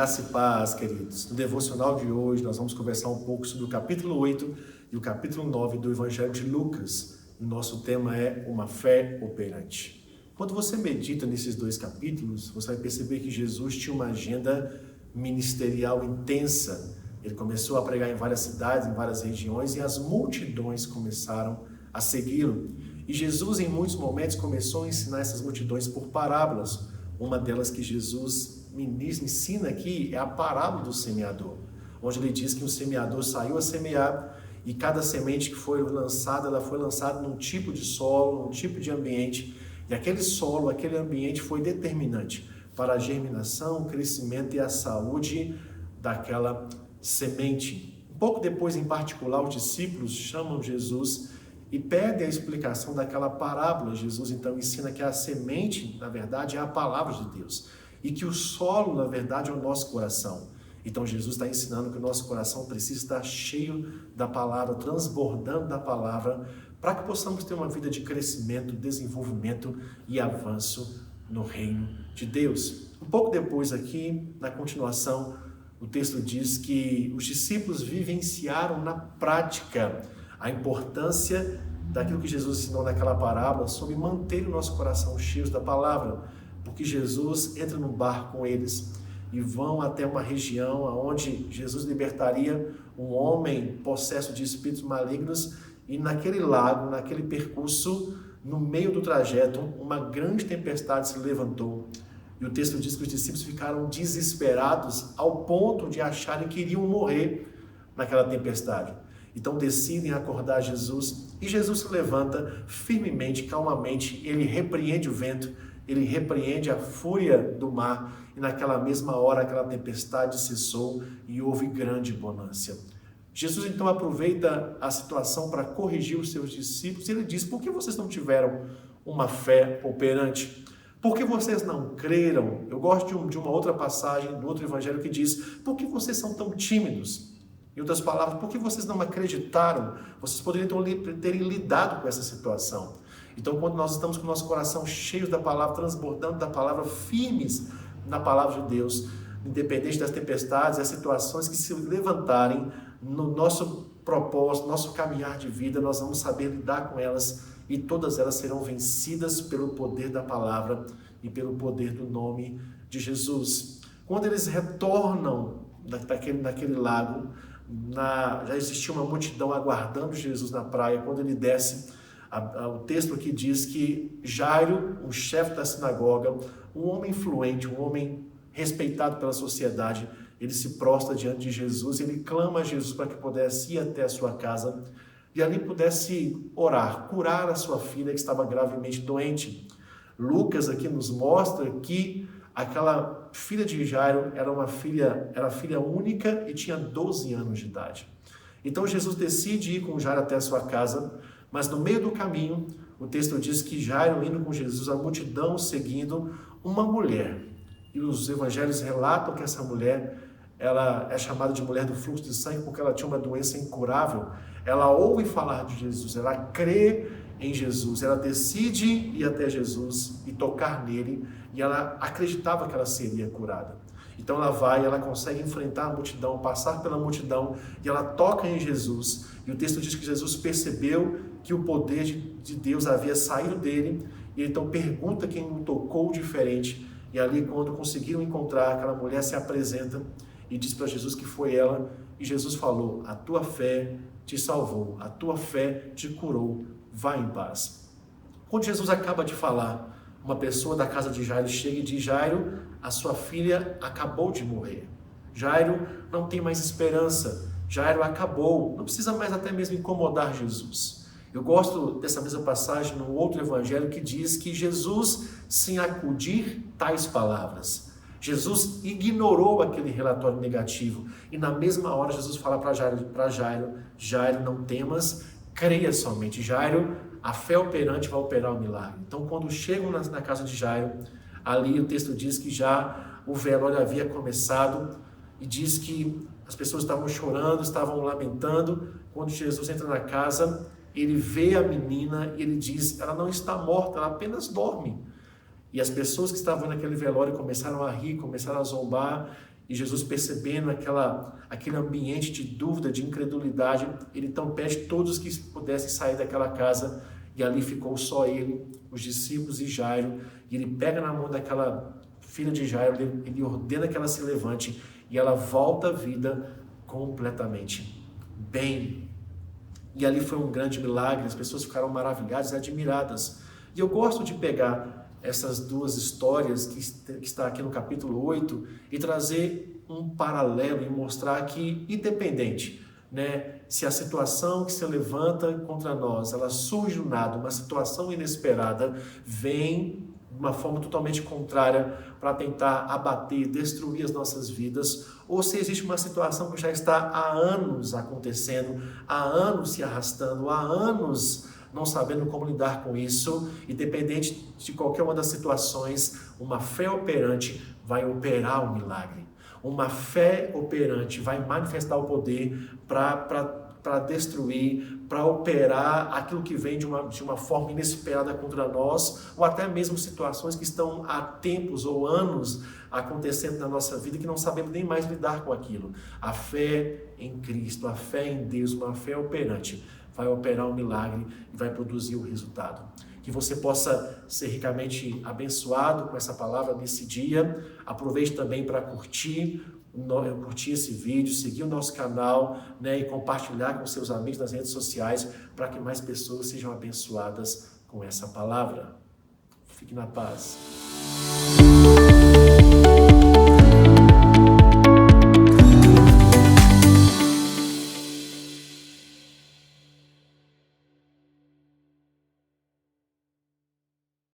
Graça e paz, queridos. No devocional de hoje, nós vamos conversar um pouco sobre o capítulo 8 e o capítulo 9 do Evangelho de Lucas. O nosso tema é uma fé operante. Quando você medita nesses dois capítulos, você vai perceber que Jesus tinha uma agenda ministerial intensa. Ele começou a pregar em várias cidades, em várias regiões, e as multidões começaram a segui-lo. E Jesus, em muitos momentos, começou a ensinar essas multidões por parábolas. Uma delas que Jesus ensina aqui é a parábola do semeador, onde ele diz que o semeador saiu a semear e cada semente que foi lançada, ela foi lançada num tipo de solo, num tipo de ambiente, e aquele solo, aquele ambiente foi determinante para a germinação, o crescimento e a saúde daquela semente. Um pouco depois, em particular, os discípulos chamam Jesus e pedem a explicação daquela parábola. Jesus então ensina que a semente, na verdade, é a palavra de Deus e que o solo, na verdade, é o nosso coração. Então Jesus está ensinando que o nosso coração precisa estar cheio da palavra, transbordando da palavra, para que possamos ter uma vida de crescimento, desenvolvimento e avanço no reino de Deus. Um pouco depois aqui, na continuação, o texto diz que os discípulos vivenciaram na prática a importância daquilo que Jesus ensinou naquela parábola sobre manter o nosso coração cheio da palavra, porque Jesus entra no barco com eles e vão até uma região onde Jesus libertaria um homem possesso de espíritos malignos, e naquele lago, naquele percurso, no meio do trajeto, uma grande tempestade se levantou. E o texto diz que os discípulos ficaram desesperados ao ponto de acharem que iriam morrer naquela tempestade. Então decidem acordar Jesus, e Jesus se levanta firmemente, calmamente, ele repreende o vento, ele repreende a fúria do mar, e naquela mesma hora aquela tempestade cessou e houve grande bonança. Jesus então aproveita a situação para corrigir os seus discípulos, e ele diz: por que vocês não tiveram uma fé operante? Por que vocês não creram? Eu gosto de uma outra passagem do outro evangelho que diz: por que vocês são tão tímidos? Em outras palavras, por que vocês não acreditaram? Vocês poderiam terem lidado com essa situação. Então, quando nós estamos com o nosso coração cheio da palavra, transbordando da palavra, firmes na palavra de Deus, independente das tempestades, das situações que se levantarem no nosso propósito, nosso caminhar de vida, nós vamos saber lidar com elas, e todas elas serão vencidas pelo poder da palavra e pelo poder do nome de Jesus. Quando eles retornam daquele lago, já existia uma multidão aguardando Jesus na praia. Quando ele desce, o texto aqui diz que Jairo, o chefe da sinagoga, um homem influente, um homem respeitado pela sociedade, ele se prostra diante de Jesus, ele clama a Jesus para que pudesse ir até a sua casa e ali pudesse orar, curar a sua filha que estava gravemente doente. Lucas aqui nos mostra que aquela filha de Jairo era filha única e tinha 12 anos de idade. Então Jesus decide ir com Jairo até a sua casa, mas no meio do caminho, o texto diz que Jairo indo com Jesus, a multidão seguindo, uma mulher. E os evangelhos relatam que essa mulher, ela é chamada de mulher do fluxo de sangue porque ela tinha uma doença incurável. Ela ouve falar de Jesus, ela crê em Jesus, ela decide ir até Jesus e tocar nele, e ela acreditava que ela seria curada. Então ela vai, ela consegue enfrentar a multidão, passar pela multidão, e ela toca em Jesus. E o texto diz que Jesus percebeu que o poder de Deus havia saído dele, e então pergunta quem o tocou diferente. E ali, quando conseguiram encontrar, aquela mulher se apresenta e diz para Jesus que foi ela. E Jesus falou: a tua fé te salvou, a tua fé te curou, vá em paz. Quando Jesus acaba de falar, uma pessoa da casa de Jairo chega e diz: Jairo, a sua filha acabou de morrer. Jairo não tem mais esperança. Jairo acabou. Não precisa mais até mesmo incomodar Jesus. Eu gosto dessa mesma passagem no outro evangelho que diz que Jesus, sem acudir tais palavras, Jesus ignorou aquele relatório negativo. E na mesma hora Jesus fala para Jairo: Jairo, não temas, creia somente. Jairo, a fé operante vai operar o milagre. Então, quando chegam na casa de Jairo, ali o texto diz que já o velório havia começado, e diz que as pessoas estavam chorando, estavam lamentando. Quando Jesus entra na casa, ele vê a menina e ele diz: ela não está morta, ela apenas dorme. E as pessoas que estavam naquele velório começaram a rir, começaram a zombar, E Jesus, percebendo aquele ambiente de dúvida, de incredulidade, ele então pede todos que pudessem sair daquela casa, e ali ficou só ele, os discípulos e Jairo, e ele pega na mão daquela filha de Jairo, ele ordena que ela se levante, e ela volta à vida completamente bem. E ali foi um grande milagre, as pessoas ficaram maravilhadas e admiradas. E eu gosto de pegar essas duas histórias que está aqui no capítulo 8 e trazer um paralelo e mostrar que, independente, né, se a situação que se levanta contra nós, ela surge do nada, uma situação inesperada, vem de uma forma totalmente contrária para tentar abater, destruir as nossas vidas, ou se existe uma situação que já está há anos acontecendo, há anos se arrastando, há anos não sabendo como lidar com isso, independente de qualquer uma das situações, uma fé operante vai operar o milagre. Uma fé operante vai manifestar o poder para destruir, para operar aquilo que vem de uma forma inesperada contra nós, ou até mesmo situações que estão há tempos ou anos acontecendo na nossa vida que não sabemos nem mais lidar com aquilo. A fé em Cristo, a fé em Deus, uma fé operante, vai operar um milagre e vai produzir o resultado. Que você possa ser ricamente abençoado com essa palavra nesse dia. Aproveite também para curtir esse vídeo, seguir o nosso canal, né, e compartilhar com seus amigos nas redes sociais para que mais pessoas sejam abençoadas com essa palavra. Fique na paz.